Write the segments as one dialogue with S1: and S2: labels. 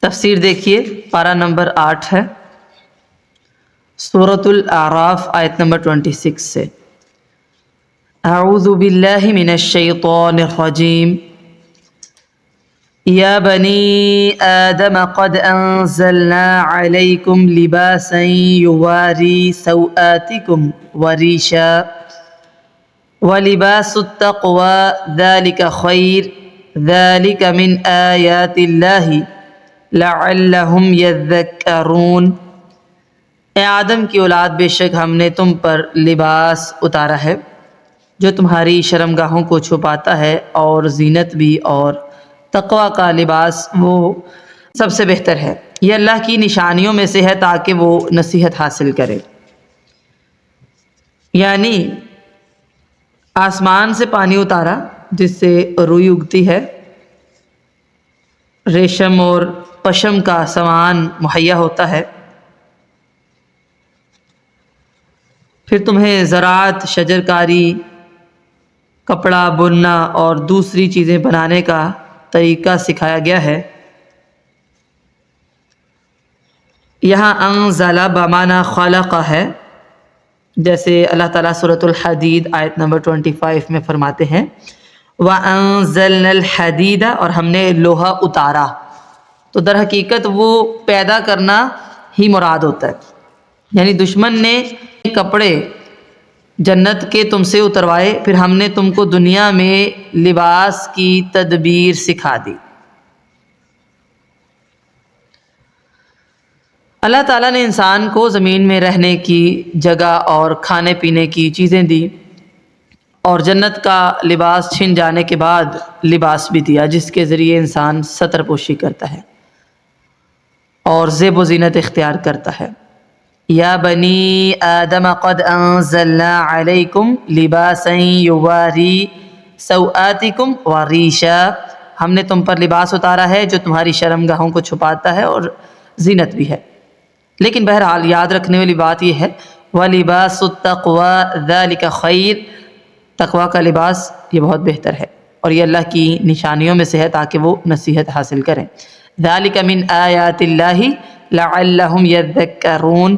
S1: تفسیر دیکھیے، پارہ نمبر 8 ہے، سورۃ الاعراف آیت نمبر 26 سے۔ اعوذ باللہ من الشیطان الرجیم، یا بنی آدم قد انزلنا علیکم لباسا یواری سوآتکم وریشا ولباس التقوی ذلک خیر ذلک من آیات اللہ لعلہم یذکرون۔ اے آدم کی اولاد، بے شک ہم نے تم پر لباس اتارا ہے جو تمہاری شرمگاہوں کو چھپاتا ہے، اور زینت بھی، اور تقوی کا لباس وہ سب سے بہتر ہے۔ یہ اللہ کی نشانیوں میں سے ہے تاکہ وہ نصیحت حاصل کرے۔ یعنی آسمان سے پانی اتارا جس سے روئی اگتی ہے، ریشم اور پشم کا سامان مہیا ہوتا ہے، پھر تمہیں زراعت، شجرکاری، کپڑا بننا اور دوسری چیزیں بنانے کا طریقہ سکھایا گیا ہے۔ یہاں انزل بمعنی خلق ہے، جیسے اللہ تعالیٰ سورۃ الحدید آیت نمبر 25 میں فرماتے ہیں وَأَنزَلْنَا الْحَدِيدَ، اور ہم نے لوہا اتارا، تو در حقیقت وہ پیدا کرنا ہی مراد ہوتا ہے۔ یعنی دشمن نے کپڑے جنت کے تم سے اتروائے، پھر ہم نے تم کو دنیا میں لباس کی تدبیر سکھا دی۔ اللہ تعالیٰ نے انسان کو زمین میں رہنے کی جگہ اور کھانے پینے کی چیزیں دی، اور جنت کا لباس چھن جانے کے بعد لباس بھی دیا جس کے ذریعے انسان ستر پوشی کرتا ہے اور زیب و زینت اختیار کرتا ہے۔ یا بنی آدم قد انزلنا علیکم لباسا یواری سوآتکم وریشا، ہم نے تم پر لباس اتارا ہے جو تمہاری شرمگاہوں کو چھپاتا ہے اور زینت بھی ہے۔ لیکن بہرحال یاد رکھنے والی بات یہ ہے وَلِبَاسُ التَّقْوَى ذَلِكَ خَيْرٌ، تقوی کا لباس یہ بہت بہتر ہے، اور یہ اللہ کی نشانیوں میں سے ہے تاکہ وہ نصیحت حاصل کریں۔ ذَلِكَ مِنْ آیَاتِ اللَّهِ لَعَلَّهُمْ يَذَّكَّرُونَ،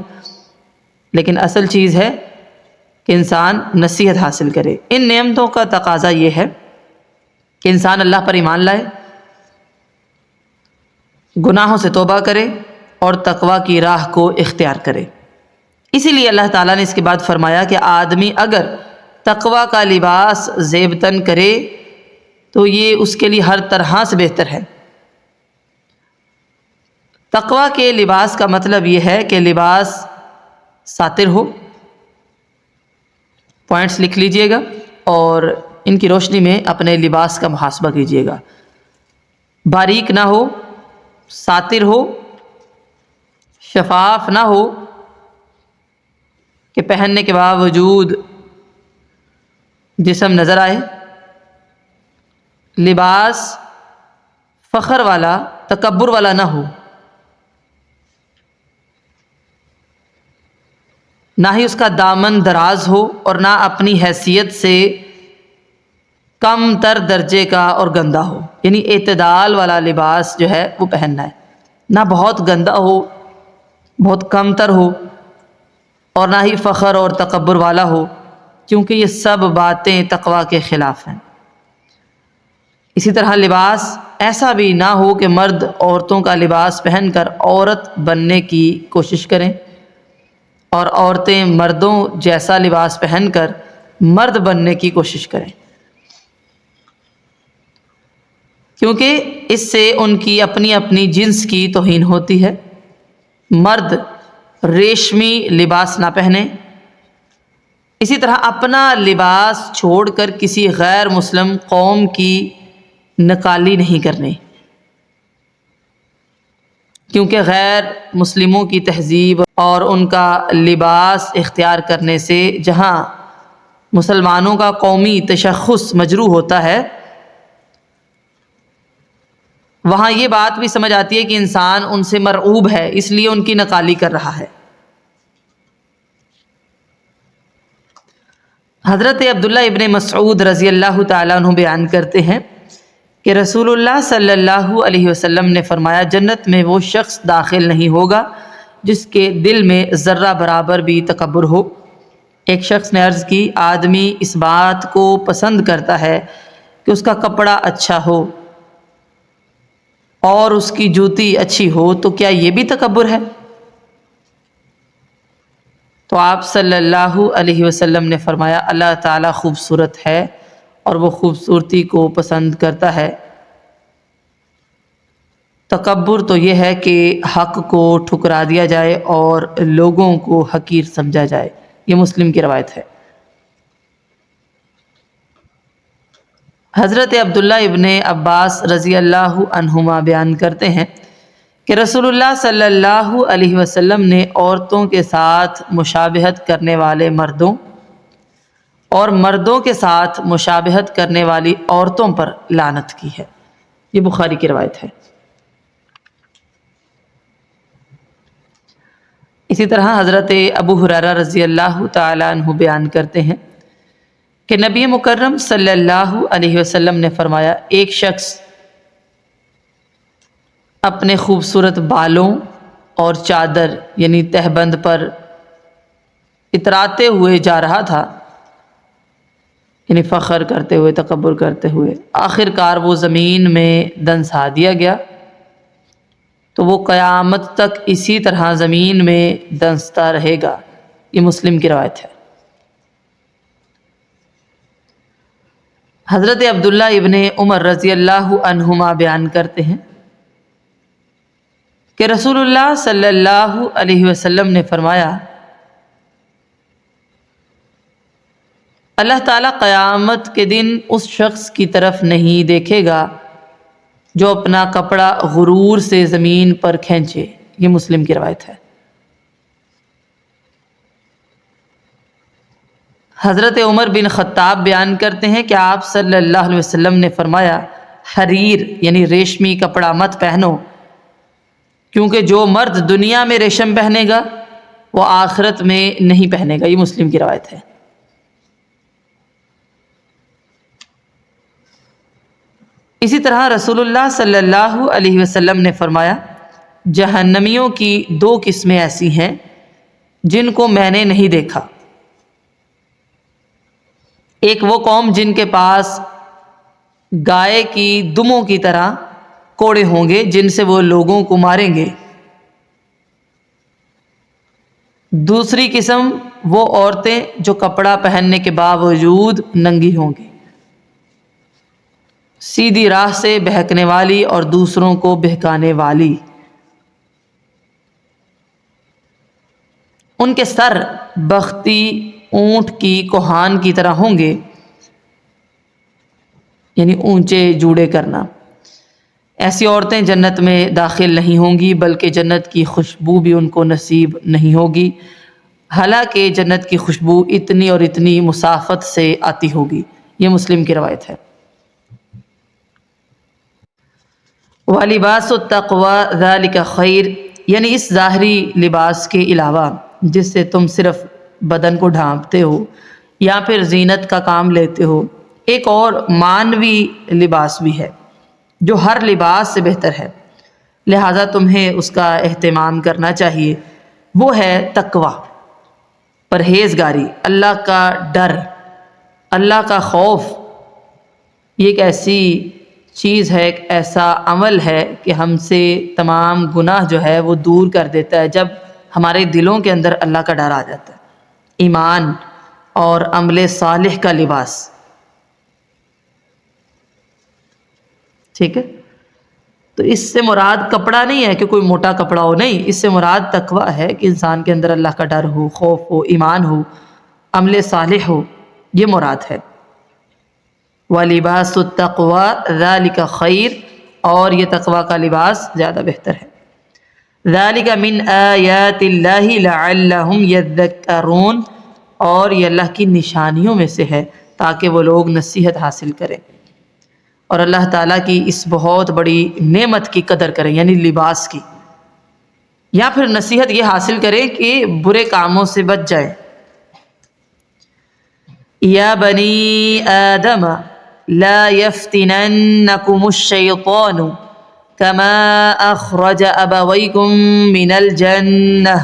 S1: لیکن اصل چیز ہے کہ انسان نصیحت حاصل کرے۔ ان نعمتوں کا تقاضا یہ ہے کہ انسان اللہ پر ایمان لائے، گناہوں سے توبہ کرے اور تقوی کی راہ کو اختیار کرے۔ اسی لیے اللہ تعالیٰ نے اس کے بعد فرمایا کہ آدمی اگر تقوی کا لباس زیب تن کرے تو یہ اس کے لیے ہر طرح سے بہتر ہے۔ تقوی کے لباس کا مطلب یہ ہے کہ لباس ساتر ہو، پوائنٹس لکھ لیجئے گا اور ان کی روشنی میں اپنے لباس کا محاسبہ کیجئے گا۔ باریک نہ ہو، ساتر ہو، شفاف نہ ہو کہ پہننے کے باوجود جسم نظر آئے، لباس فخر والا، تکبر والا نہ ہو، نہ ہی اس کا دامن دراز ہو اور نہ اپنی حیثیت سے کم تر درجے کا اور گندا ہو۔ یعنی اعتدال والا لباس جو ہے وہ پہننا ہے، نہ بہت گندا ہو، بہت کم تر ہو، اور نہ ہی فخر اور تکبر والا ہو، کیونکہ یہ سب باتیں تقوی کے خلاف ہیں۔ اسی طرح لباس ایسا بھی نہ ہو کہ مرد عورتوں کا لباس پہن کر عورت بننے کی کوشش کریں، اور عورتیں مردوں جیسا لباس پہن کر مرد بننے کی کوشش کریں، کیونکہ اس سے ان کی اپنی اپنی جنس کی توہین ہوتی ہے۔ مرد ریشمی لباس نہ پہنے، اسی طرح اپنا لباس چھوڑ کر کسی غیر مسلم قوم کی نقالی نہیں کرنی، کیونکہ غیر مسلموں کی تہذیب اور ان کا لباس اختیار کرنے سے جہاں مسلمانوں کا قومی تشخص مجروح ہوتا ہے، وہاں یہ بات بھی سمجھ آتی ہے کہ انسان ان سے مرعوب ہے، اس لیے ان کی نقالی کر رہا ہے۔ حضرت عبداللہ ابن مسعود رضی اللہ تعالیٰ عنہ بیان کرتے ہیں کہ رسول اللہ صلی اللہ علیہ وسلم نے فرمایا جنت میں وہ شخص داخل نہیں ہوگا جس کے دل میں ذرہ برابر بھی تکبر ہو۔ ایک شخص نے عرض کی آدمی اس بات کو پسند کرتا ہے کہ اس کا کپڑا اچھا ہو اور اس کی جوتی اچھی ہو، تو کیا یہ بھی تکبر ہے؟ تو آپ صلی اللہ علیہ وسلم نے فرمایا اللہ تعالیٰ خوبصورت ہے اور وہ خوبصورتی کو پسند کرتا ہے۔ تکبر تو یہ ہے کہ حق کو ٹھکرا دیا جائے اور لوگوں کو حقیر سمجھا جائے۔ یہ مسلم کی روایت ہے۔ حضرت عبداللہ ابن عباس رضی اللہ عنہما بیان کرتے ہیں کہ رسول اللہ صلی اللہ علیہ وسلم نے عورتوں کے ساتھ مشابہت کرنے والے مردوں اور مردوں کے ساتھ مشابہت کرنے والی عورتوں پر لعنت کی ہے۔ یہ بخاری کی روایت ہے۔ اسی طرح حضرت ابو ہریرہ رضی اللہ تعالیٰ عنہ بیان کرتے ہیں کہ نبی مکرم صلی اللہ علیہ وسلم نے فرمایا ایک شخص اپنے خوبصورت بالوں اور چادر یعنی تہبند پر اتراتے ہوئے جا رہا تھا، یعنی فخر کرتے ہوئے، تکبر کرتے ہوئے، آخر کار وہ زمین میں دنسا دیا گیا، تو وہ قیامت تک اسی طرح زمین میں دنستا رہے گا۔ یہ مسلم کی روایت ہے۔ حضرت عبداللہ ابن عمر رضی اللہ عنہما بیان کرتے ہیں کہ رسول اللہ صلی اللہ علیہ وسلم نے فرمایا اللہ تعالیٰ قیامت کے دن اس شخص کی طرف نہیں دیکھے گا جو اپنا کپڑا غرور سے زمین پر کھینچے۔ یہ مسلم کی روایت ہے۔ حضرت عمر بن خطاب بیان کرتے ہیں کہ آپ صلی اللہ علیہ وسلم نے فرمایا حریر یعنی ریشمی کپڑا مت پہنو، کیونکہ جو مرد دنیا میں ریشم پہنے گا وہ آخرت میں نہیں پہنے گا۔ یہ مسلم کی روایت ہے۔ اسی طرح رسول اللہ صلی اللہ علیہ وسلم نے فرمایا جہنمیوں کی دو قسمیں ایسی ہیں جن کو میں نے نہیں دیکھا۔ ایک وہ قوم جن کے پاس گائے کی دموں کی طرح کوڑے ہوں گے جن سے وہ لوگوں کو ماریں گے۔ دوسری قسم وہ عورتیں جو کپڑا پہننے کے باوجود ننگی ہوں گی، سیدھی راہ سے بہکنے والی اور دوسروں کو بہکانے والی۔ ان کے سر بختی اونٹ کی کوہان کی طرح ہوں گے، یعنی اونچے جوڑے کرنا۔ ایسی عورتیں جنت میں داخل نہیں ہوں گی بلکہ جنت کی خوشبو بھی ان کو نصیب نہیں ہوگی، حالانکہ جنت کی خوشبو اتنی اور اتنی مسافت سے آتی ہوگی۔ یہ مسلم کی روایت ہے۔ وَلِبَاسُ التَّقْوَى ذَلِكَ خَيْرٌ، یعنی اس ظاہری لباس کے علاوہ جس سے تم صرف بدن کو ڈھانپتے ہو یا پھر زینت کا کام لیتے ہو، ایک اور معنوی لباس بھی ہے جو ہر لباس سے بہتر ہے، لہٰذا تمہیں اس کا اہتمام کرنا چاہیے۔ وہ ہے تقویٰ، پرہیزگاری، اللہ کا ڈر، اللہ کا خوف۔ یہ ایک ایسی چیز ہے، ایک ایسا عمل ہے کہ ہم سے تمام گناہ جو ہے وہ دور کر دیتا ہے جب ہمارے دلوں کے اندر اللہ کا ڈر آ جاتا ہے۔ ایمان اور عمل صالح کا لباس، ٹھیک ہے؟ تو اس سے مراد کپڑا نہیں ہے کہ کوئی موٹا کپڑا ہو، نہیں، اس سے مراد تقویٰ ہے کہ انسان کے اندر اللہ کا ڈر ہو، خوف ہو، ایمان ہو، عمل صالح ہو، یہ مراد ہے۔ وَلِبَاسُ التَّقْوَى ذَلِكَ خَيْرٌ، اور یہ تقویٰ کا لباس زیادہ بہتر ہے۔ ذَلِكَ مِنْ آیَاتِ اللَّهِ لَعَلَّهُمْ يَذَّكَّرُونَ، اور یہ اللہ کی نشانیوں میں سے ہے تاکہ وہ لوگ نصیحت حاصل کریں اور اللہ تعالیٰ کی اس بہت بڑی نعمت کی قدر کریں، یعنی لباس کی، یا پھر نصیحت یہ حاصل کریں کہ برے کاموں سے بچ جائیں۔ یا بنی آدم لا يفتننكم الشيطان كما أخرج أبويكم من الجنة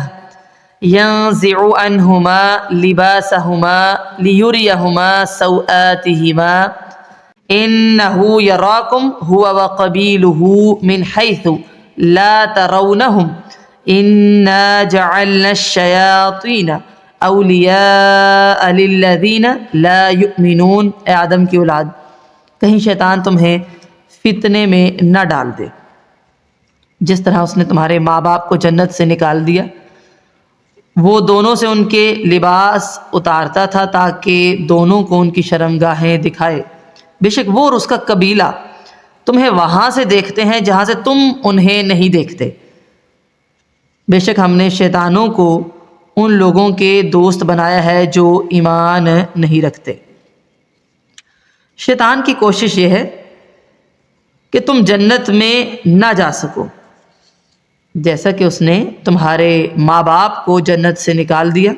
S1: ينزع عنهما لباسهما ليريهما سوآتهما إنه يراكم هو وقبيله من حيث لا ترونهم إنا جعلنا الشياطين اولیاء للذین لا یؤمنون۔ اے آدم کی اولاد، کہیں شیطان تمہیں فتنے میں نہ ڈال دے، جس طرح اس نے تمہارے ماں باپ کو جنت سے نکال دیا، وہ دونوں سے ان کے لباس اتارتا تھا تاکہ دونوں کو ان کی شرمگاہیں دکھائے، بے شک وہ اور اس کا قبیلہ تمہیں وہاں سے دیکھتے ہیں جہاں سے تم انہیں نہیں دیکھتے، بے شک ہم نے شیطانوں کو ان لوگوں کے دوست بنایا ہے جو ایمان نہیں رکھتے۔ شیطان کی کوشش یہ ہے کہ تم جنت میں نہ جا سکو، جیسا کہ اس نے تمہارے ماں باپ کو جنت سے نکال دیا۔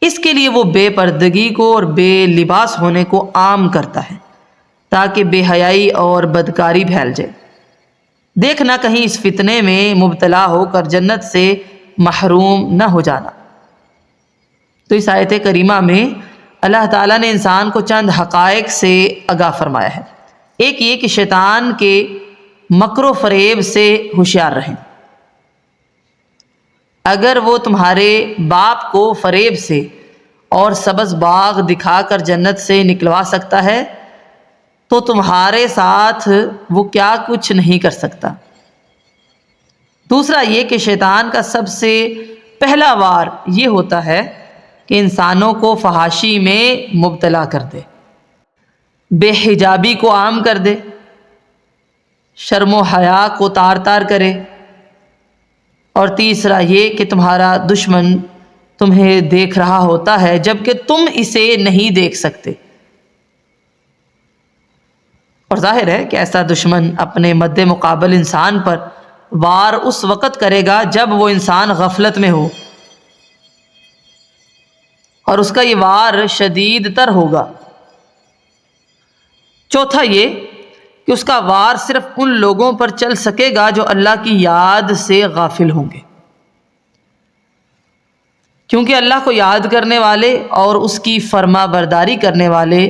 S1: اس کے لیے وہ بے پردگی کو اور بے لباس ہونے کو عام کرتا ہے تاکہ بے حیائی اور بدکاری پھیل جائے۔ دیکھنا کہیں اس فتنے میں مبتلا ہو کر جنت سے محروم نہ ہو جانا۔ تو اس آیت کریمہ میں اللہ تعالیٰ نے انسان کو چند حقائق سے آگاہ فرمایا ہے۔ ایک یہ کہ شیطان کے مکر و فریب سے ہوشیار رہیں۔ اگر وہ تمہارے باپ کو فریب سے اور سبز باغ دکھا کر جنت سے نکلوا سکتا ہے تو تمہارے ساتھ وہ کیا کچھ نہیں کر سکتا۔ دوسرا یہ کہ شیطان کا سب سے پہلا وار یہ ہوتا ہے کہ انسانوں کو فحاشی میں مبتلا کر دے، بے حجابی کو عام کر دے، شرم و حیا کو تار تار کرے، اور تیسرا یہ کہ تمہارا دشمن تمہیں دیکھ رہا ہوتا ہے جبکہ تم اسے نہیں دیکھ سکتے، اور ظاہر ہے کہ ایسا دشمن اپنے مد مقابل انسان پر وار اس وقت کرے گا جب وہ انسان غفلت میں ہو، اور اس کا یہ وار شدید تر ہوگا۔ چوتھا یہ کہ اس کا وار صرف ان لوگوں پر چل سکے گا جو اللہ کی یاد سے غافل ہوں گے، کیونکہ اللہ کو یاد کرنے والے اور اس کی فرما برداری کرنے والے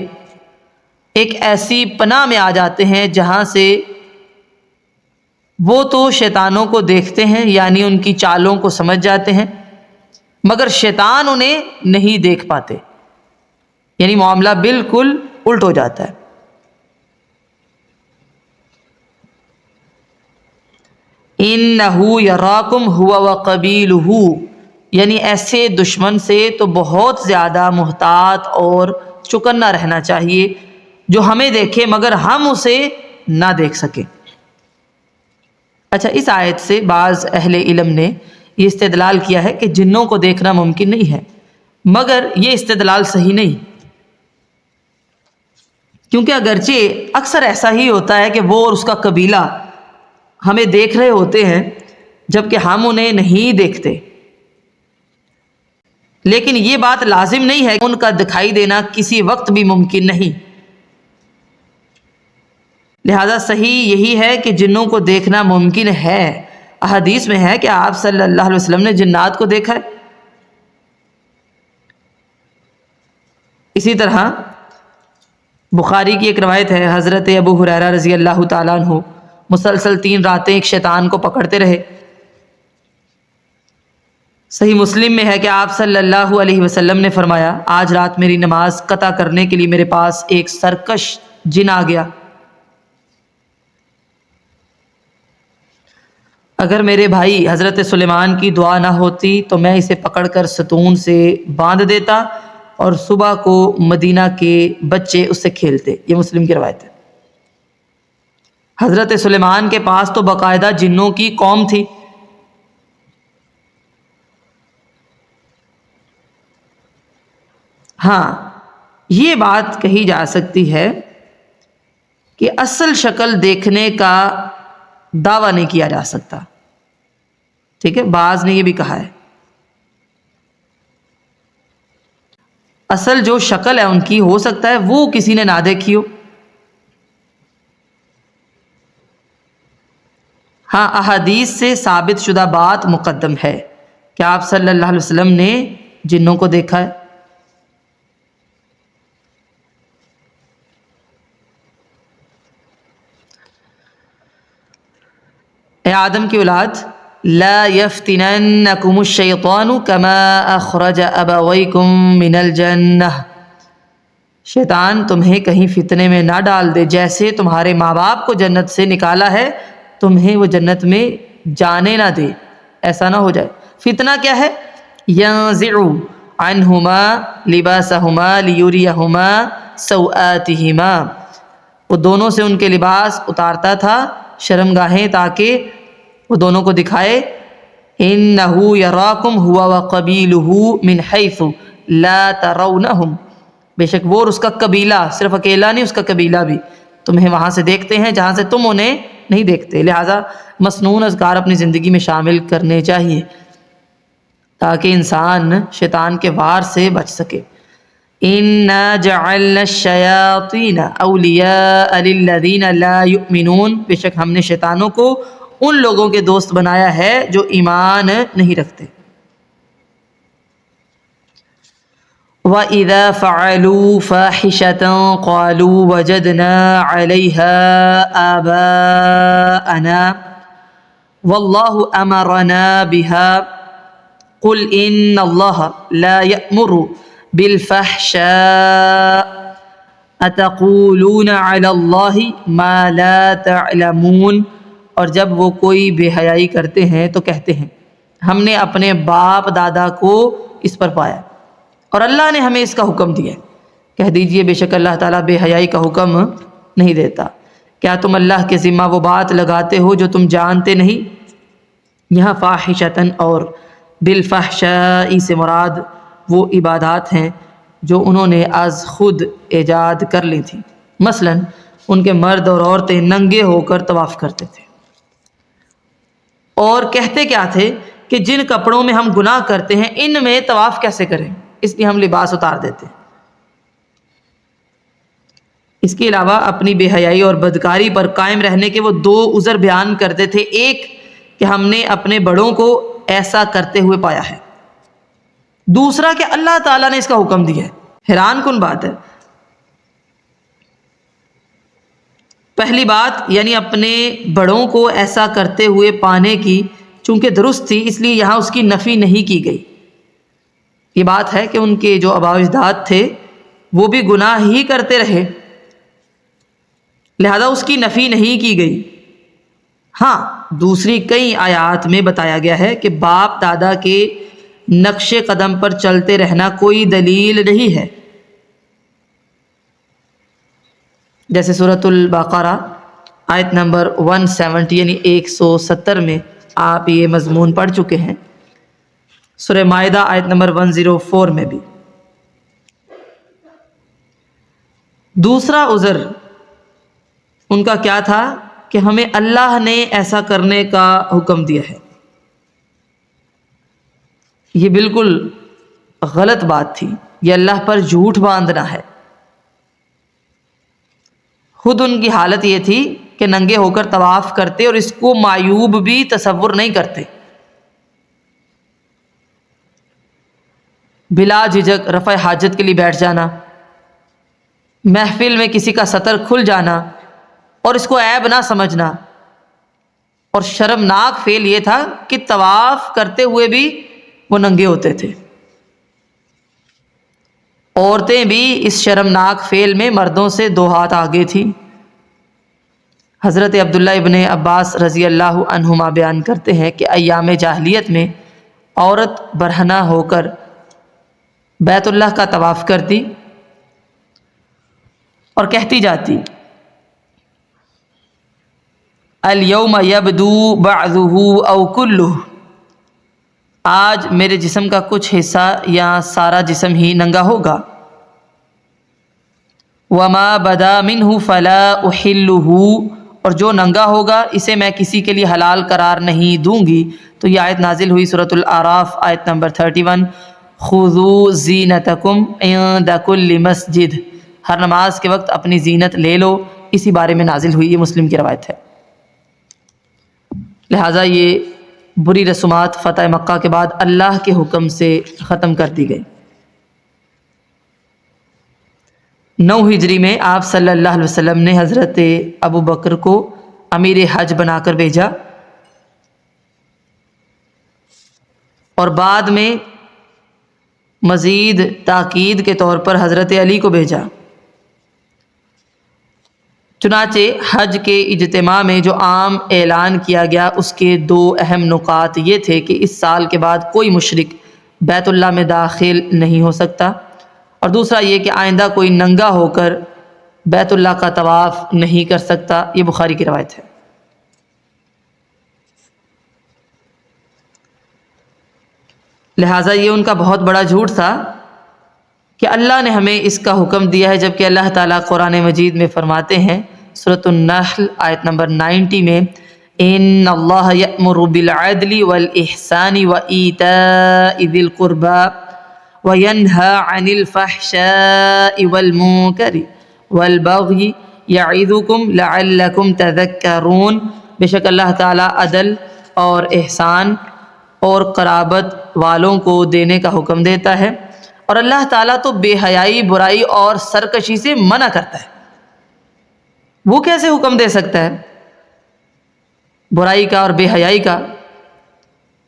S1: ایک ایسی پناہ میں آ جاتے ہیں جہاں سے وہ تو شیطانوں کو دیکھتے ہیں، یعنی ان کی چالوں کو سمجھ جاتے ہیں، مگر شیطان انہیں نہیں دیکھ پاتے، یعنی معاملہ بالکل الٹ ہو جاتا ہے۔ اِنَّهُ يَرَاكُمْ هُوَ وَقَبِيلُهُ، یعنی ایسے دشمن سے تو بہت زیادہ محتاط اور چکنا رہنا چاہیے جو ہمیں دیکھے مگر ہم اسے نہ دیکھ سکیں۔ اچھا، اس آیت سے بعض اہل علم نے یہ استدلال کیا ہے کہ جنوں کو دیکھنا ممکن نہیں ہے، مگر یہ استدلال صحیح نہیں، کیونکہ اگرچہ اکثر ایسا ہی ہوتا ہے کہ وہ اور اس کا قبیلہ ہمیں دیکھ رہے ہوتے ہیں جبکہ ہم انہیں نہیں دیکھتے، لیکن یہ بات لازم نہیں ہے کہ ان کا دکھائی دینا کسی وقت بھی ممکن نہیں۔ لہذا صحیح یہی ہے کہ جنوں کو دیکھنا ممکن ہے۔ احادیث میں ہے کہ آپ صلی اللہ علیہ وسلم نے جنات کو دیکھا ہے۔ اسی طرح بخاری کی ایک روایت ہے، حضرت ابو ہریرہ رضی اللہ تعالیٰ عنہ مسلسل 3 راتیں ایک شیطان کو پکڑتے رہے۔ صحیح مسلم میں ہے کہ آپ صلی اللہ علیہ وسلم نے فرمایا، آج رات میری نماز قطع کرنے کے لیے میرے پاس ایک سرکش جن آ گیا، اگر میرے بھائی حضرت سلیمان کی دعا نہ ہوتی تو میں اسے پکڑ کر ستون سے باندھ دیتا اور صبح کو مدینہ کے بچے اس سے کھیلتے۔ یہ مسلم کی روایت ہے۔ حضرت سلیمان کے پاس تو باقاعدہ جنوں کی قوم تھی۔ ہاں، یہ بات کہی جا سکتی ہے کہ اصل شکل دیکھنے کا دعویٰ نہیں کیا جا سکتا، ٹھیک ہے، بعض نے یہ بھی کہا ہے اصل جو شکل ہے ان کی ہو سکتا ہے وہ کسی نے نہ دیکھی ہو، ہاں احادیث سے ثابت شدہ بات مقدم ہے کہ آپ صلی اللہ علیہ وسلم نے جنوں کو دیکھا ہے. اے آدم کی اولاد، لا یفتننکم الشیطان کما اخرج ابویکم من الجنہ، شیطان تمہیں کہیں فتنے میں نہ ڈال دے، جیسے تمہارے ماں باپ کو جنت سے نکالا ہے تمہیں وہ جنت میں جانے نہ دے، ایسا نہ ہو جائے. فتنہ کیا ہے؟ ينزع عنہما لباسہما لیریہما سوآتہما، وہ دونوں سے ان کے لباس اتارتا تھا، شرمگاہیں، تاکہ وہ دونوں کو دکھائے. انہ یراکم ہوا وقبیلہ من حیث لا ترونہم، بے شک وہ اور اس کا قبیلہ، صرف اکیلا نہیں، اس کا قبیلہ بھی تمہیں وہاں سے دیکھتے ہیں جہاں سے تم انہیں نہیں دیکھتے. لہٰذا مسنون اذکار اپنی زندگی میں شامل کرنے چاہیے تاکہ انسان شیطان کے وار سے بچ سکے. اِنَّا جَعَلْنَا الشَّيَاطِينَ أَوْلِيَاءَ لِلَّذِينَ لَا يُؤْمِنُونَ، بے شک ہم نے شیطانوں کو ان لوگوں کے دوست بنایا ہے جو ایمان نہیں رکھتے. وَإِذَا فَعَلُوا فَاحِشَةً قَالُوا وَجَدْنَا عَلَيْهَا آبَاءَنَا وَاللَّهُ أَمَرَنَا بِهَا قُلْ إِنَّ اللَّهَ لَا يَأْمُرُ بِالْفَحْشَاءِ أَتَقُولُونَ عَلَى اللَّهِ مَا لَا تَعْلَمُونَ، اور جب وہ کوئی بے حیائی کرتے ہیں تو کہتے ہیں ہم نے اپنے باپ دادا کو اس پر پایا اور اللہ نے ہمیں اس کا حکم دیا. کہہ دیجئے بے شک اللہ تعالیٰ بے حیائی کا حکم نہیں دیتا. کیا تم اللہ کے ذمہ وہ بات لگاتے ہو جو تم جانتے نہیں؟ یہاں فاحشتاً اور بالفحشاء سے مراد وہ عبادات ہیں جو انہوں نے از خود ایجاد کر لی تھی. مثلا ان کے مرد اور عورتیں ننگے ہو کر طواف کرتے تھے اور کہتے کیا تھے کہ جن کپڑوں میں ہم گناہ کرتے ہیں ان میں طواف کیسے کریں، اس لیے ہم لباس اتار دیتے ہیں. اس کے علاوہ اپنی بے حیائی اور بدکاری پر قائم رہنے کے وہ دو عذر بیان کرتے تھے. ایک کہ ہم نے اپنے بڑوں کو ایسا کرتے ہوئے پایا ہے، دوسرا کہ اللہ تعالیٰ نے اس کا حکم دیا ہے. حیران کن بات ہے. پہلی بات یعنی اپنے بڑوں کو ایسا کرتے ہوئے پانے کی چونکہ درست تھی، اس لیے یہاں اس کی نفی نہیں کی گئی. یہ بات ہے کہ ان کے جو آباء و اجداد تھے وہ بھی گناہ ہی کرتے رہے، لہذا اس کی نفی نہیں کی گئی. ہاں دوسری کئی آیات میں بتایا گیا ہے کہ باپ دادا کے نقش قدم پر چلتے رہنا کوئی دلیل نہیں ہے. جیسے سورۃ البقرہ آیت نمبر 170 یعنی 170 میں آپ یہ مضمون پڑھ چکے ہیں. سورہ مائدہ آیت نمبر 104 میں بھی. دوسرا عذر ان کا کیا تھا کہ ہمیں اللہ نے ایسا کرنے کا حکم دیا ہے. یہ بالکل غلط بات تھی، یہ اللہ پر جھوٹ باندھنا ہے. خود ان کی حالت یہ تھی کہ ننگے ہو کر طواف کرتے اور اس کو معیوب بھی تصور نہیں کرتے. بلا جھجک رفع حاجت کے لیے بیٹھ جانا، محفل میں کسی کا سطر کھل جانا اور اس کو عیب نہ سمجھنا. اور شرمناک فعل یہ تھا کہ طواف کرتے ہوئے بھی وہ ننگے ہوتے تھے. عورتیں بھی اس شرمناک فعل میں مردوں سے 2 ہاتھ آگے تھیں. حضرت عبداللہ ابن عباس رضی اللہ عنہما بیان کرتے ہیں کہ ایام جاہلیت میں عورت برہنہ ہو کر بیت اللہ کا طواف کرتی اور کہتی جاتی الیوم یبدو بعضہ او کلہ، آج میرے جسم کا کچھ حصہ یا سارا جسم ہی ننگا ہوگا. وما بدا منہ فلا احلہ، اور جو ننگا ہوگا اسے میں کسی کے لیے حلال قرار نہیں دوں گی. تو یہ آیت نازل ہوئی سورۃ الاعراف آیت نمبر 31، خذوا زینتکم عند کل مسجد، ہر نماز کے وقت اپنی زینت لے لو، اسی بارے میں نازل ہوئی. یہ مسلم کی روایت ہے. لہٰذا یہ بری رسومات فتح مکہ کے بعد اللہ کے حکم سے ختم کر دی گئی۔ 9 ہجری میں آپ صلی اللہ علیہ وسلم نے حضرت ابو بکر کو امیر حج بنا کر بھیجا، اور بعد میں مزید تاکید کے طور پر حضرت علی کو بھیجا۔ چنانچہ حج کے اجتماع میں جو عام اعلان کیا گیا اس کے 2 اہم نکات یہ تھے کہ اس سال کے بعد کوئی مشرک بیت اللہ میں داخل نہیں ہو سکتا، اور دوسرا یہ کہ آئندہ کوئی ننگا ہو کر بیت اللہ کا طواف نہیں کر سکتا۔ یہ بخاری کی روایت ہے۔ لہٰذا یہ ان کا بہت بڑا جھوٹ تھا کہ اللہ نے ہمیں اس کا حکم دیا ہے، جبکہ اللہ تعالیٰ قرآن مجید میں فرماتے ہیں سورۃ النحل آیت نمبر 90 میں، ان اللہ یأمر بالعدل والاحسان وایتاء ذی القربى وینہی عن الفحشاء والمنکر والبغی یعظکم لعلکم تذکرون۔ بے شک اللہ تعالیٰ عدل اور احسان اور قرابت والوں کو دینے کا حکم دیتا ہے، اور اللہ تعالیٰ تو بے حیائی، برائی اور سرکشی سے منع کرتا ہے۔ وہ کیسے حکم دے سکتا ہے برائی کا اور بے حیائی کا؟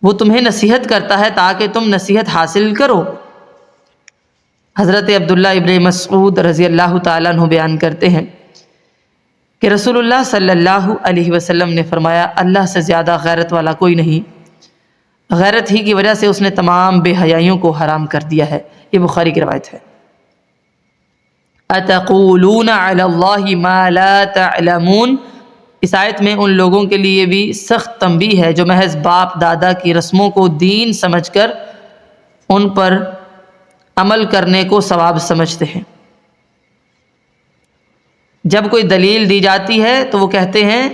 S1: وہ تمہیں نصیحت کرتا ہے تاکہ تم نصیحت حاصل کرو۔ حضرت عبداللہ ابن مسعود رضی اللہ تعالیٰ عنہ بیان کرتے ہیں کہ رسول اللہ صلی اللہ علیہ وسلم نے فرمایا، اللہ سے زیادہ غیرت والا کوئی نہیں، غیرت ہی کی وجہ سے اس نے تمام بے حیائیوں کو حرام کر دیا ہے۔ یہ بخاری کی روایت ہے۔ اتقولون علی اللہ ما لا تعلمون، اس آیت میں ان لوگوں کے لیے بھی سخت تنبیہ ہے جو محض باپ دادا کی رسموں کو دین سمجھ کر ان پر عمل کرنے کو ثواب سمجھتے ہیں۔ جب کوئی دلیل دی جاتی ہے تو وہ کہتے ہیں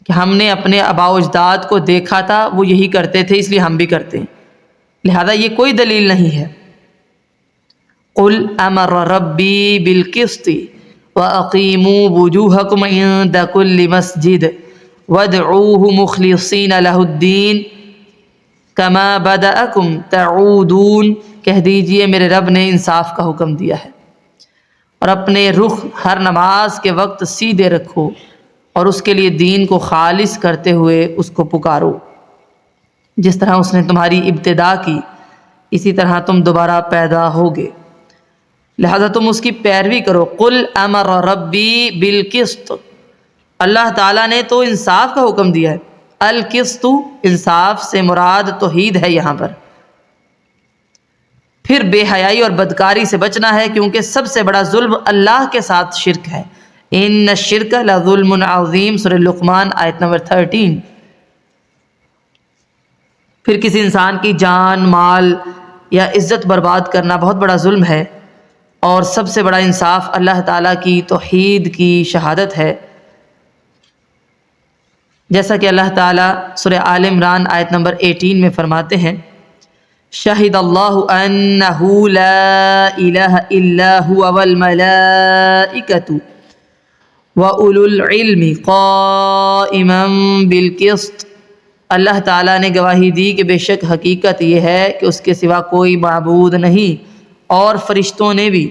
S1: کہ ہم نے اپنے آباء و اجداد کو دیکھا تھا، وہ یہی کرتے تھے اس لیے ہم بھی کرتے ہیں، لہذا یہ کوئی دلیل نہیں ہے۔ قل امر ربی بالقسط واقیموا وجوہکم عند کل مسجد وادعوہ مخلصین لہ الدین کما بدأکم تعودون، کہہ دیجئے میرے رب نے انصاف کا حکم دیا ہے، اور اپنے رخ ہر نماز کے وقت سیدھے رکھو اور اس کے لیے دین کو خالص کرتے ہوئے اس کو پکارو، جس طرح اس نے تمہاری ابتدا کی اسی طرح تم دوبارہ پیدا ہوگے، لہذا تم اس کی پیروی کرو۔ قل امر ربی بالقسط، اللہ تعالیٰ نے تو انصاف کا حکم دیا ہے۔ القسط، انصاف سے مراد توحید ہے یہاں پر۔ پھر بے حیائی اور بدکاری سے بچنا ہے، کیونکہ سب سے بڑا ظلم اللہ کے ساتھ شرک ہے۔ ان الشرک لظلم عظیم، سورہ لقمان آیت نمبر 13۔ پھر کسی انسان کی جان، مال یا عزت برباد کرنا بہت بڑا ظلم ہے، اور سب سے بڑا انصاف اللہ تعالیٰ کی توحید کی شہادت ہے، جیسا کہ اللہ تعالیٰ سورہ آل عمران آیت نمبر 18 میں فرماتے ہیں، شہد اللہ انہ لا الہ الا هو والملائکۃ وَأُولُو الْعِلْمِ قَائِمًا بِالْقِسْطِ، اللہ تعالیٰ نے گواہی دی کہ بے شک حقیقت یہ ہے کہ اس کے سوا کوئی معبود نہیں، اور فرشتوں نے بھی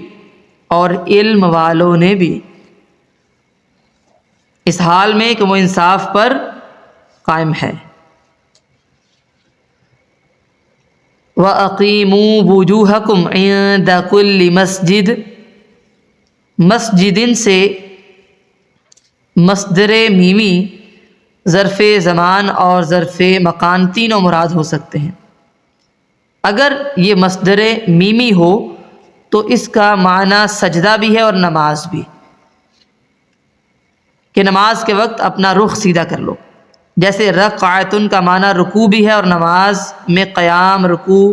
S1: اور علم والوں نے بھی، اس حال میں کہ وہ انصاف پر قائم ہے۔ وَأَقِیمُوا وُجُوهَکُمْ عِندَ كُلِّ مسجد، مسجدن سے مصدر میمی، ظرف زمان اور ظرف مکان تینوں مراد ہو سکتے ہیں۔ اگر یہ مصدر میمی ہو تو اس کا معنی سجدہ بھی ہے اور نماز بھی، کہ نماز کے وقت اپنا رخ سیدھا کر لو، جیسے رکعتن کا معنی رکوع بھی ہے، اور نماز میں قیام، رکوع،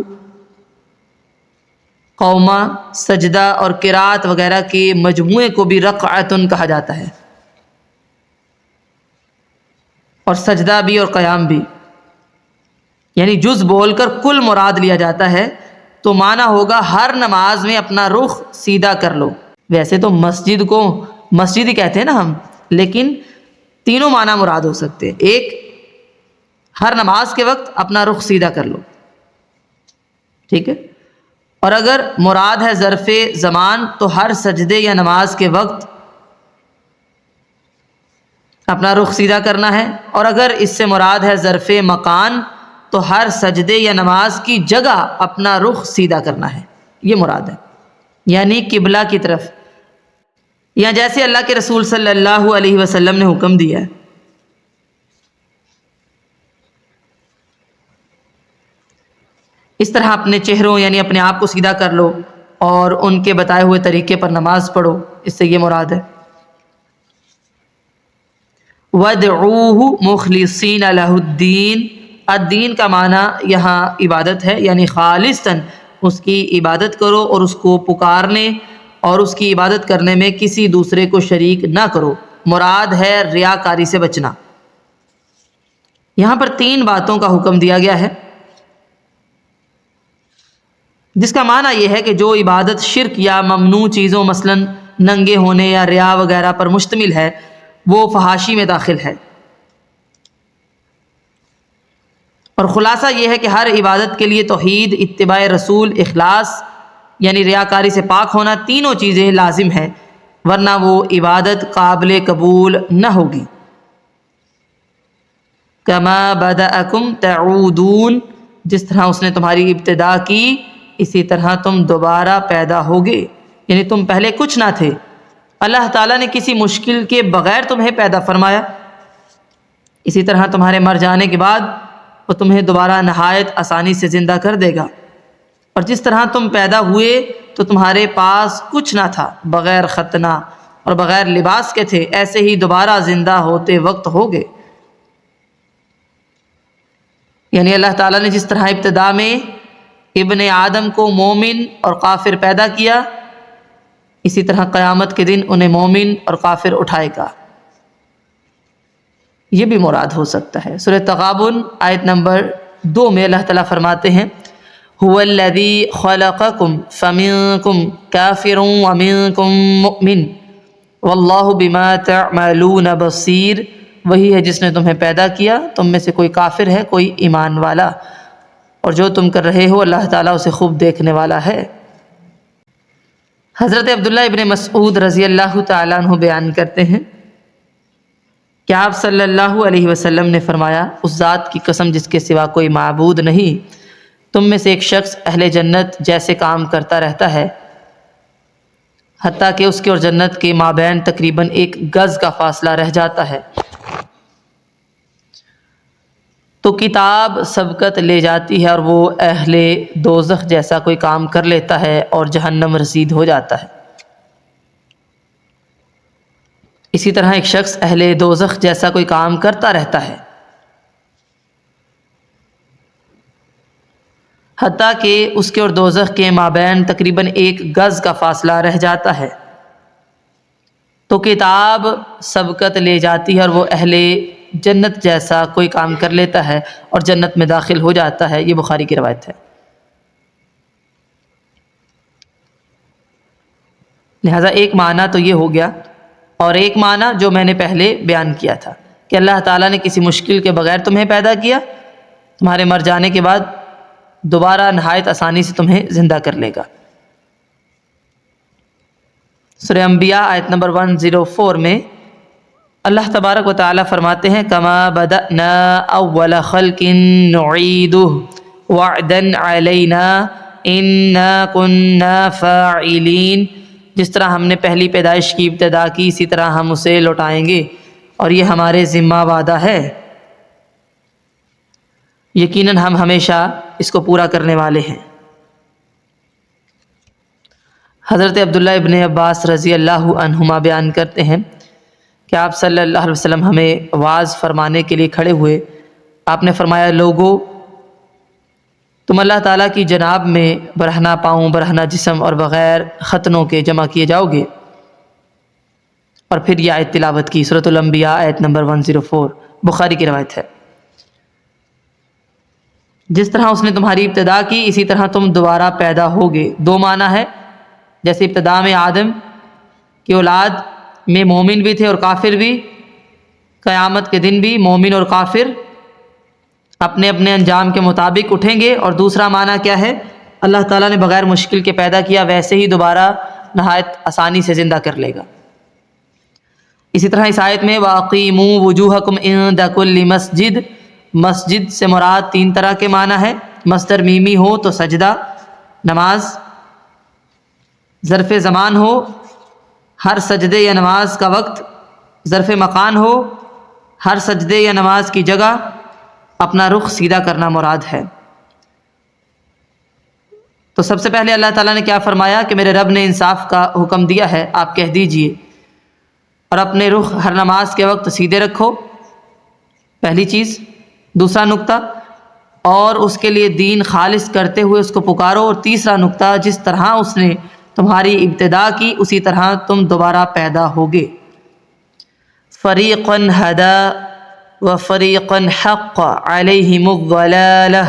S1: قومہ، سجدہ اور قرات وغیرہ کے مجموعے کو بھی رکعتن کہا جاتا ہے، اور سجدہ بھی اور قیام بھی، یعنی جز بول کر کل مراد لیا جاتا ہے، تو معنی ہوگا ہر نماز میں اپنا رخ سیدھا کر لو۔ ویسے تو مسجد کو مسجد ہی کہتے ہیں نا ہم، لیکن تینوں معنی مراد ہو سکتے ہیں۔ ایک ہر نماز کے وقت اپنا رخ سیدھا کر لو، ٹھیک ہے؟ اور اگر مراد ہے ظرف زمان تو ہر سجدے یا نماز کے وقت اپنا رخ سیدھا کرنا ہے، اور اگر اس سے مراد ہے ظرف مکان تو ہر سجدے یا نماز کی جگہ اپنا رخ سیدھا کرنا ہے، یہ مراد ہے، یعنی قبلہ کی طرف، یا جیسے اللہ کے رسول صلی اللہ علیہ وسلم نے حکم دیا ہے۔ اس طرح اپنے چہروں یعنی اپنے آپ کو سیدھا کر لو اور ان کے بتائے ہوئے طریقے پر نماز پڑھو، اس سے یہ مراد ہے۔ وَادْعُوهُ مُخْلِصِينَ لَهُ الدِّينَ، الدین کا معنی یہاں عبادت ہے، یعنی خالصاً اس کی عبادت کرو اور اس کو پکارنے اور اس کی عبادت کرنے میں کسی دوسرے کو شریک نہ کرو، مراد ہے ریاکاری سے بچنا۔ یہاں پر 3 باتوں کا حکم دیا گیا ہے، جس کا معنی یہ ہے کہ جو عبادت شرک یا ممنوع چیزوں مثلاً ننگے ہونے یا ریا وغیرہ پر مشتمل ہے وہ فحاشی میں داخل ہے، اور خلاصہ یہ ہے کہ ہر عبادت کے لیے توحید، اتباع رسول، اخلاص یعنی ریاکاری سے پاک ہونا، تینوں چیزیں لازم ہیں، ورنہ وہ عبادت قابل قبول نہ ہوگی۔ کما بدأکم تعودون، جس طرح اس نے تمہاری ابتدا کی اسی طرح تم دوبارہ پیدا ہوگے، یعنی تم پہلے کچھ نہ تھے، اللہ تعالیٰ نے کسی مشکل کے بغیر تمہیں پیدا فرمایا، اسی طرح تمہارے مر جانے کے بعد وہ تمہیں دوبارہ نہایت آسانی سے زندہ کر دے گا، اور جس طرح تم پیدا ہوئے تو تمہارے پاس کچھ نہ تھا، بغیر ختنہ اور بغیر لباس کے تھے، ایسے ہی دوبارہ زندہ ہوتے وقت ہوگے۔ یعنی اللہ تعالیٰ نے جس طرح ابتدا میں ابن آدم کو مومن اور کافر پیدا کیا، اسی طرح قیامت کے دن انہیں مومن اور کافر اٹھائے گا، یہ بھی مراد ہو سکتا ہے۔ سورہ تغابن آیت نمبر 2 میں اللہ تعالیٰ فرماتے ہیں هو الذی خلقکم فمنکم کافر ومنکم مؤمن واللہ بما تعملون بصیر، وہی ہے جس نے تمہیں پیدا کیا، تم میں سے کوئی کافر ہے کوئی ایمان والا، اور جو تم کر رہے ہو اللہ تعالیٰ اسے خوب دیکھنے والا ہے۔ حضرت عبداللہ ابن مسعود رضی اللہ تعالیٰ عنہ بیان کرتے ہیں کہ آپ صلی اللہ علیہ وسلم نے فرمایا، اس ذات کی قسم جس کے سوا کوئی معبود نہیں، تم میں سے ایک شخص اہل جنت جیسے کام کرتا رہتا ہے حتیٰ کہ اس کے اور جنت کے مابین تقریباً 1 گز کا فاصلہ رہ جاتا ہے، تو کتاب سبقت لے جاتی ہے اور وہ اہل دوزخ جیسا کوئی کام کر لیتا ہے اور جہنم رسید ہو جاتا ہے۔ اسی طرح ایک شخص اہل دوزخ جیسا کوئی کام کرتا رہتا ہے حتیٰ کہ اس کے اور دوزخ کے مابین تقریباً 1 گز کا فاصلہ رہ جاتا ہے، تو کتاب سبقت لے جاتی ہے اور وہ اہل جنت جیسا کوئی کام کر لیتا ہے اور جنت میں داخل ہو جاتا ہے۔ یہ بخاری کی روایت ہے۔ لہٰذا ایک معنی تو یہ ہو گیا، اور ایک معنی جو میں نے پہلے بیان کیا تھا کہ اللہ تعالیٰ نے کسی مشکل کے بغیر تمہیں پیدا کیا، تمہارے مر جانے کے بعد دوبارہ نہایت آسانی سے تمہیں زندہ کر لے گا۔ سورہ انبیاء آیت نمبر 104 میں اللہ تبارک و تعالیٰ فرماتے ہیں کما بدأنا اول خلق نعیدہ وعدا علینا انا کنا فاعلین، جس طرح ہم نے پہلی پیدائش کی ابتدا کی اسی طرح ہم اسے لوٹائیں گے اور یہ ہمارے ذمہ وعدہ ہے، یقیناً ہم ہمیشہ اس کو پورا کرنے والے ہیں۔ حضرت عبداللہ ابن عباس رضی اللہ عنہما بیان کرتے ہیں کہ آپ صلی اللہ علیہ وسلم ہمیں واعظ فرمانے کے لیے کھڑے ہوئے، آپ نے فرمایا لوگو تم اللہ تعالیٰ کی جناب میں برہنہ پاؤں برہنہ جسم اور بغیر ختنوں کے جمع کیے جاؤ گے، اور پھر یہ آیت تلاوت کی سورۃ الانبیاء آیت نمبر 104، بخاری کی روایت ہے۔ جس طرح اس نے تمہاری ابتدا کی اسی طرح تم دوبارہ پیدا ہوگے، 2 معنی ہے، جیسے ابتدا میں آدم کی اولاد میں مومن بھی تھے اور کافر بھی، قیامت کے دن بھی مومن اور کافر اپنے اپنے انجام کے مطابق اٹھیں گے، اور دوسرا معنی کیا ہے؟ اللہ تعالیٰ نے بغیر مشکل کے پیدا کیا، ویسے ہی دوبارہ نہایت آسانی سے زندہ کر لے گا۔ اسی طرح اس آیت میں وَأَقِیمُوا وُجُوهَکُمْ عِنْدَ كُلِّ مسجد، مسجد سے مراد 3 طرح کے معنی ہے۔ مصدر میمی ہو تو سجدہ، نماز، ظرف زمان ہو ہر سجدے یا نماز کا وقت، ظرف مکان ہو ہر سجدے یا نماز کی جگہ، اپنا رخ سیدھا کرنا مراد ہے۔ تو سب سے پہلے اللہ تعالیٰ نے کیا فرمایا کہ میرے رب نے انصاف کا حکم دیا ہے، آپ کہہ دیجئے، اور اپنے رخ ہر نماز کے وقت سیدھے رکھو، پہلی چیز۔ دوسرا نقطہ، اور اس کے لیے دین خالص کرتے ہوئے اس کو پکارو، اور تیسرا نقطہ، جس طرح اس نے تمہاری ابتدا کی اسی طرح تم دوبارہ پیدا ہوگے۔ فریقا ہدی وفریقا حق علیہم الضلالہ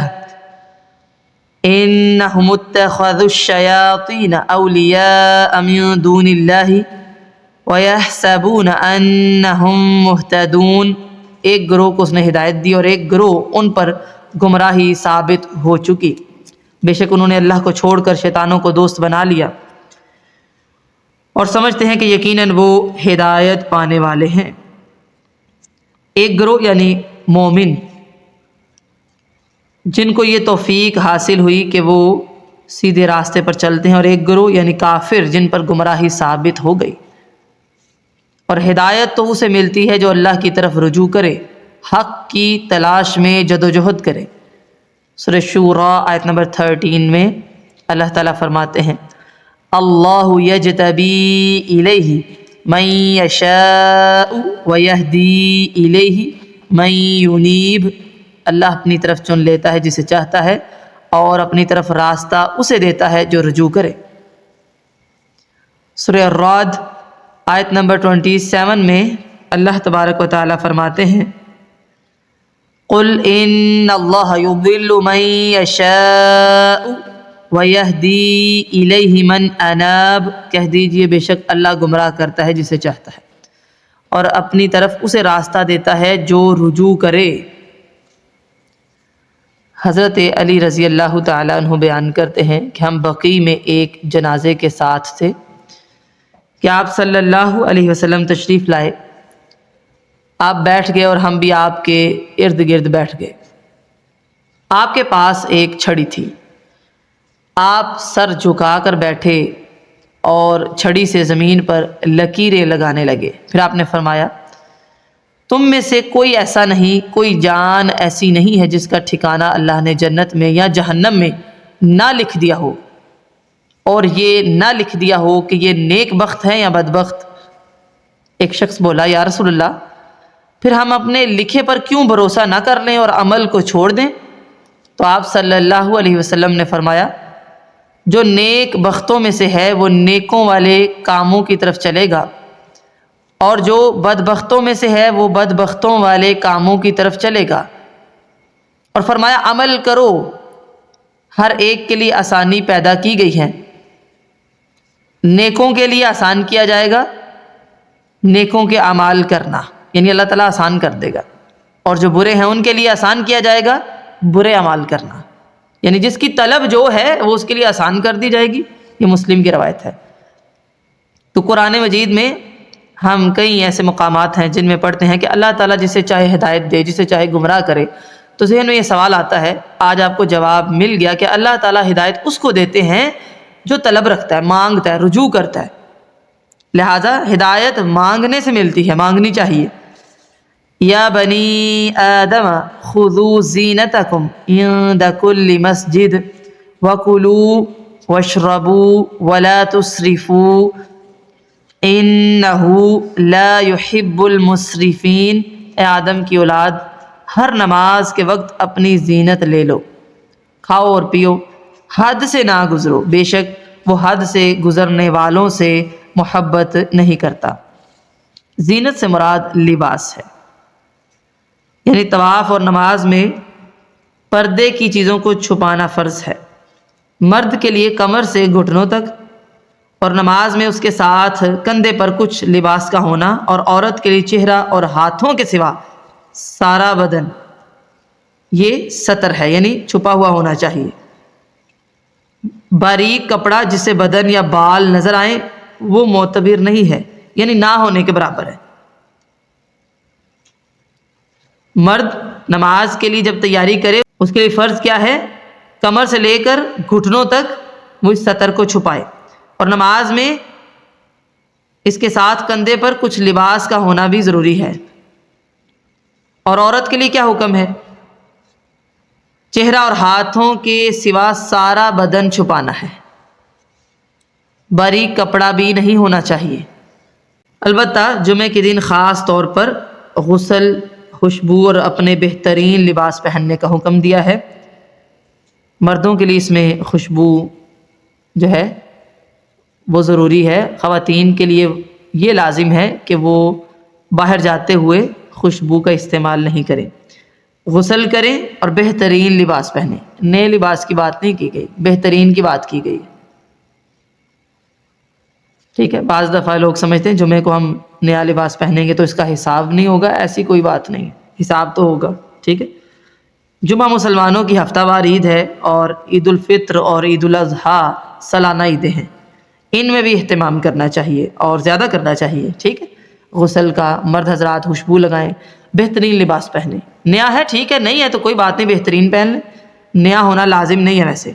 S1: انہم اتخذوا الشیاطین اولیاء من دون اللہ ویحسبون انہم مہتدون۔ ایک گروہ کو اس نے ہدایت دی اور ایک گروہ ان پر گمراہی ثابت ہو چکی، بے شک انہوں نے اللہ کو چھوڑ کر شیطانوں کو دوست بنا لیا اور سمجھتے ہیں کہ یقیناً وہ ہدایت پانے والے ہیں۔ ایک گروہ یعنی مومن جن کو یہ توفیق حاصل ہوئی کہ وہ سیدھے راستے پر چلتے ہیں، اور ایک گروہ یعنی کافر جن پر گمراہی ثابت ہو گئی۔ اور ہدایت تو اسے ملتی ہے جو اللہ کی طرف رجوع کرے، حق کی تلاش میں جدوجہد کرے۔ سورہ شورى آیت نمبر 13 میں اللہ تعالیٰ فرماتے ہیں اللہ یجتبی الیہ من یشاء ویہدی الیہ من ینیب، اللہ اپنی طرف چن لیتا ہے جسے چاہتا ہے اور اپنی طرف راستہ اسے دیتا ہے جو رجوع کرے۔ سورہ الرعد آیت نمبر 27 میں اللہ تبارک و تعالیٰ فرماتے ہیں قل ان اللہ یضل من یشاء ویہدی الیہ من اناب، کہہ دیجئے بے شک اللہ گمراہ کرتا ہے جسے چاہتا ہے اور اپنی طرف اسے راستہ دیتا ہے جو رجوع کرے۔ حضرت علی رضی اللہ تعالیٰ عنہ بیان کرتے ہیں کہ ہم بقیع میں ایک جنازے کے ساتھ تھے کہ آپ صلی اللہ علیہ وسلم تشریف لائے، آپ بیٹھ گئے اور ہم بھی آپ کے ارد گرد بیٹھ گئے۔ آپ کے پاس ایک چھڑی تھی، آپ سر جھکا کر بیٹھے اور چھڑی سے زمین پر لکیریں لگانے لگے۔ پھر آپ نے فرمایا تم میں سے کوئی ایسا نہیں، کوئی جان ایسی نہیں ہے جس کا ٹھکانہ اللہ نے جنت میں یا جہنم میں نہ لکھ دیا ہو، اور یہ نہ لکھ دیا ہو کہ یہ نیک بخت ہے یا بدبخت۔ ایک شخص بولا یا رسول اللہ پھر ہم اپنے لکھے پر کیوں بھروسہ نہ کر لیں اور عمل کو چھوڑ دیں؟ تو آپ صلی اللہ علیہ وسلم نے فرمایا جو نیک بختوں میں سے ہے وہ نیکوں والے کاموں کی طرف چلے گا، اور جو بدبختوں میں سے ہے وہ بدبختوں والے کاموں کی طرف چلے گا۔ اور فرمایا عمل کرو، ہر ایک کے لیے آسانی پیدا کی گئی ہے، نیکوں کے لیے آسان کیا جائے گا، نیکوں کے اعمال کرنا یعنی اللہ تعالیٰ آسان کر دے گا، اور جو برے ہیں ان کے لیے آسان کیا جائے گا برے اعمال کرنا، یعنی جس کی طلب جو ہے وہ اس کے لیے آسان کر دی جائے گی۔ یہ مسلم کی روایت ہے۔ تو قرآن مجید میں ہم کئی ایسے مقامات ہیں جن میں پڑھتے ہیں کہ اللہ تعالیٰ جسے چاہے ہدایت دے، جسے چاہے گمراہ کرے۔ تو ذہن میں یہ سوال آتا ہے، آج آپ کو جواب مل گیا کہ اللہ تعالیٰ ہدایت اس کو دیتے ہیں جو طلب رکھتا ہے، مانگتا ہے، رجوع کرتا ہے۔ لہٰذا ہدایت مانگنے سے ملتی ہے، مانگنی چاہیے۔ یا بنی آدم خذوا زینتکم عند کل مسجد وکلوا واشربوا ولا تسرفوا انہ لا يحب المسرفین۔ اے آدم کی اولاد، ہر نماز کے وقت اپنی زینت لے لو، کھاؤ اور پیو، حد سے نہ گزرو، بے شک وہ حد سے گزرنے والوں سے محبت نہیں کرتا۔ زینت سے مراد لباس ہے، یعنی طواف اور نماز میں پردے کی چیزوں کو چھپانا فرض ہے، مرد کے لیے کمر سے گھٹنوں تک، اور نماز میں اس کے ساتھ کندھے پر کچھ لباس کا ہونا، اور عورت کے لیے چہرہ اور ہاتھوں کے سوا سارا بدن یہ ستر ہے، یعنی چھپا ہوا ہونا چاہیے۔ باریک کپڑا جس سے بدن یا بال نظر آئیں وہ معتبر نہیں ہے، یعنی نہ ہونے کے برابر ہے۔ مرد نماز کے لیے جب تیاری کرے اس کے لیے فرض کیا ہے؟ کمر سے لے کر گھٹنوں تک وہ اس سطر کو چھپائے، اور نماز میں اس کے ساتھ کندھے پر کچھ لباس کا ہونا بھی ضروری ہے۔ اور عورت کے لیے کیا حکم ہے؟ چہرہ اور ہاتھوں کے سوا سارا بدن چھپانا ہے، باریک کپڑا بھی نہیں ہونا چاہیے۔ البتہ جمعے کے دن خاص طور پر غسل، خوشبو اور اپنے بہترین لباس پہننے کا حکم دیا ہے۔ مردوں کے لیے اس میں خوشبو جو ہے وہ ضروری ہے، خواتین کے لیے یہ لازم ہے کہ وہ باہر جاتے ہوئے خوشبو کا استعمال نہیں کریں، غسل کریں اور بہترین لباس پہنیں۔ نئے لباس کی بات نہیں کی گئی، بہترین کی بات کی گئی، ٹھیک ہے۔ بعض دفعہ لوگ سمجھتے ہیں جمعے کو ہم نیا لباس پہنیں گے تو اس کا حساب نہیں ہوگا، ایسی کوئی بات نہیں، حساب تو ہوگا، ٹھیک ہے۔ جمعہ مسلمانوں کی ہفتہ وار عید ہے، اور عید الفطر اور عید الاضحیٰ سالانہ عیدیں ہیں، ان میں بھی اہتمام کرنا چاہیے اور زیادہ کرنا چاہیے، ٹھیک ہے۔ غسل کا، مرد حضرات خوشبو لگائیں، بہترین لباس پہنیں۔ نیا ہے ٹھیک ہے، نہیں ہے تو کوئی بات نہیں، بہترین پہن لیں، نیا ہونا لازم نہیں ہے ویسے،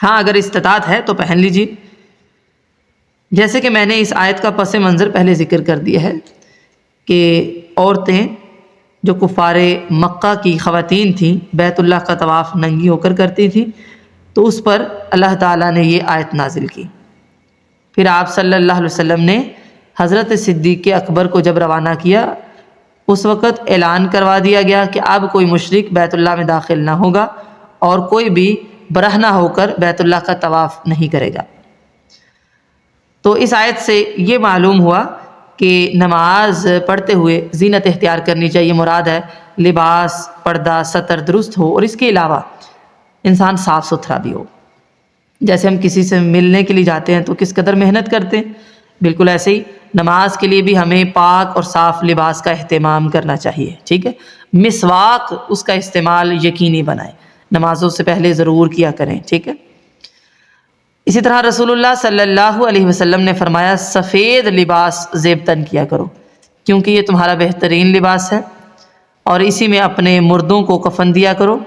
S1: ہاں اگر استطاعت ہے تو پہن لیجیے۔ جیسے کہ میں نے اس آیت کا پس منظر پہلے ذکر کر دیا ہے کہ عورتیں جو کفار مکہ کی خواتین تھیں بیت اللہ کا طواف ننگی ہو کر کرتی تھیں، تو اس پر اللہ تعالیٰ نے یہ آیت نازل کی۔ پھر آپ صلی اللہ علیہ وسلم نے حضرت صدیق اکبر کو جب روانہ کیا، اس وقت اعلان کروا دیا گیا کہ اب کوئی مشرک بیت اللہ میں داخل نہ ہوگا اور کوئی بھی برہنہ ہو کر بیت اللہ کا طواف نہیں کرے گا۔ تو اس آیت سے یہ معلوم ہوا کہ نماز پڑھتے ہوئے زینت اختیار کرنی چاہیے، مراد ہے لباس، پردہ، ستر درست ہو، اور اس کے علاوہ انسان صاف ستھرا بھی ہو۔ جیسے ہم کسی سے ملنے کے لیے جاتے ہیں تو کس قدر محنت کرتے ہیں، بالکل ایسے ہی نماز کے لیے بھی ہمیں پاک اور صاف لباس کا اہتمام کرنا چاہیے، ٹھیک ہے۔ مسواک اس کا استعمال یقینی بنائیں، نمازوں سے پہلے ضرور کیا کریں، ٹھیک ہے۔ اسی طرح رسول اللہ صلی اللہ علیہ وسلم نے فرمایا سفید لباس زیب تن کیا کرو، کیونکہ یہ تمہارا بہترین لباس ہے، اور اسی میں اپنے مردوں کو کفن دیا کرو۔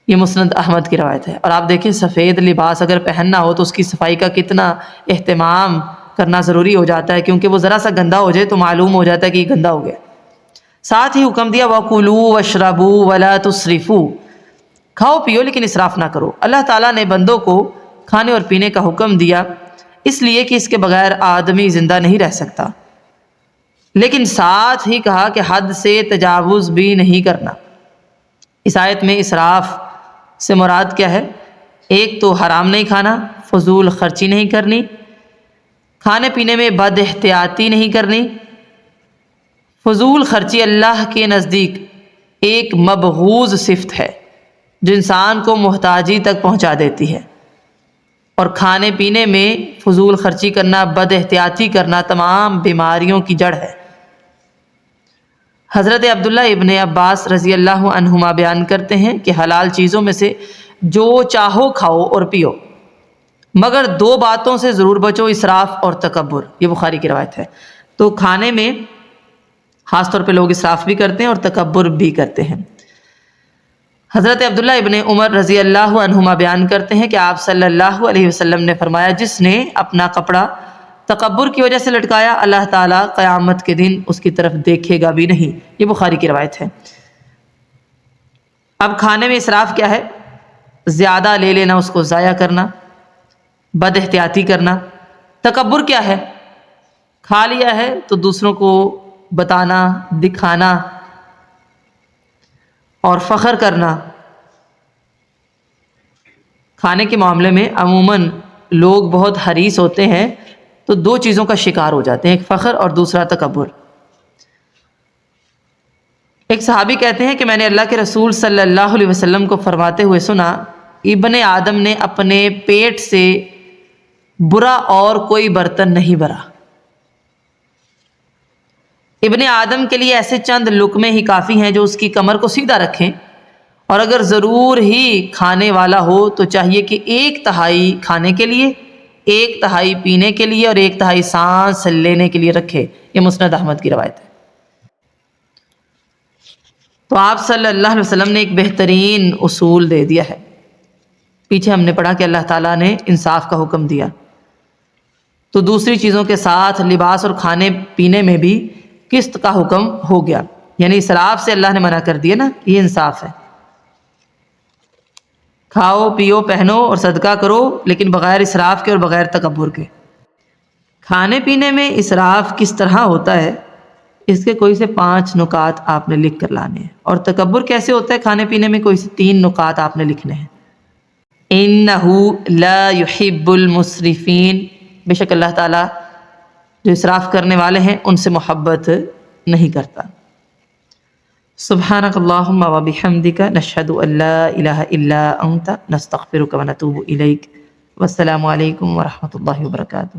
S1: یہ مسند احمد کی روایت ہے۔ اور آپ دیکھیں سفید لباس اگر پہننا ہو تو اس کی صفائی کا کتنا اہتمام کرنا ضروری ہو جاتا ہے، کیونکہ وہ ذرا سا گندا ہو جائے تو معلوم ہو جاتا ہے کہ یہ گندا ہو گیا۔ ساتھ ہی حکم دیا وَكُلُوا وَاشْرَبُوا وَلَا تُسْرِفُوا، کھاؤ پیو لیکن اسراف نہ کرو۔ اللہ تعالیٰ نے بندوں کو کھانے اور پینے کا حکم دیا اس لیے کہ اس کے بغیر آدمی زندہ نہیں رہ سکتا، لیکن ساتھ ہی کہا کہ حد سے تجاوز بھی نہیں کرنا۔ اس آیت میں اسراف سے مراد کیا ہے؟ ایک تو حرام نہیں کھانا، فضول خرچی نہیں کرنی، کھانے پینے میں بد احتیاطی نہیں کرنی۔ فضول خرچی اللہ کے نزدیک ایک مبغوض صفت ہے جو انسان کو محتاجی تک پہنچا دیتی ہے، اور کھانے پینے میں فضول خرچی کرنا، بد احتیاطی کرنا تمام بیماریوں کی جڑ ہے۔ حضرت عبداللہ ابن عباس رضی اللہ عنہما بیان کرتے ہیں کہ حلال چیزوں میں سے جو چاہو کھاؤ اور پیو، مگر دو باتوں سے ضرور بچو، اسراف اور تکبر۔ یہ بخاری کی روایت ہے۔ تو کھانے میں خاص طور پہ لوگ اسراف بھی کرتے ہیں اور تکبر بھی کرتے ہیں۔ حضرت عبداللہ ابن عمر رضی اللہ عنہما بیان کرتے ہیں کہ آپ صلی اللہ علیہ وسلم نے فرمایا جس نے اپنا کپڑا تکبر کی وجہ سے لٹکایا، اللہ تعالیٰ قیامت کے دن اس کی طرف دیکھے گا بھی نہیں۔ یہ بخاری کی روایت ہے۔ اب کھانے میں اسراف کیا ہے؟ زیادہ لے لینا، اس کو ضائع کرنا، بد احتیاطی کرنا۔ تکبر کیا ہے؟ کھا لیا ہے تو دوسروں کو بتانا، دکھانا اور فخر کرنا۔ کھانے کے معاملے میں عموماً لوگ بہت حریص ہوتے ہیں تو دو چیزوں کا شکار ہو جاتے ہیں، ایک فخر اور دوسرا تکبر۔ ایک صحابی کہتے ہیں کہ میں نے اللہ کے رسول صلی اللہ علیہ وسلم کو فرماتے ہوئے سنا، ابن آدم نے اپنے پیٹ سے برا اور کوئی برتن نہیں بھرا۔ ابن آدم کے لیے ایسے چند لقمے ہی کافی ہیں جو اس کی کمر کو سیدھا رکھیں، اور اگر ضرور ہی کھانے والا ہو تو چاہیے کہ 1/3 کھانے کے لیے، 1/3 پینے کے لیے اور 1/3 سانس لینے کے لیے رکھے۔ یہ مسند احمد کی روایت ہے۔ تو آپ صلی اللہ علیہ وسلم نے ایک بہترین اصول دے دیا ہے۔ پیچھے ہم نے پڑھا کہ اللہ تعالیٰ نے انصاف کا حکم دیا، تو دوسری چیزوں کے ساتھ لباس اور کھانے پینے میں بھی قسط کا حکم ہو گیا، یعنی اسراف سے اللہ نے منع کر دیا نا، یہ انصاف ہے۔ کھاؤ پیو پہنو اور صدقہ کرو، لیکن بغیر اسراف کے اور بغیر تکبر کے۔ کھانے پینے میں اسراف کس طرح ہوتا ہے، اس کے کوئی سے 5 نکات آپ نے لکھ کر لانے ہیں، اور تکبر کیسے ہوتا ہے کھانے پینے میں کوئی سے 3 نکات آپ نے لکھنے ہیں۔ اِنَّهُ لَا يُحِبُّ الْمُسْرِفِينَ، بے شک اللہ تعالیٰ جو اسراف کرنے والے ہیں ان سے محبت نہیں کرتا۔ سبحانک اللہم و بحمدک، نشہد ان لا الہ الا انت، نستغفرک و نتوب الیک۔ والسلام علیکم ورحمۃ اللہ وبرکاتہ۔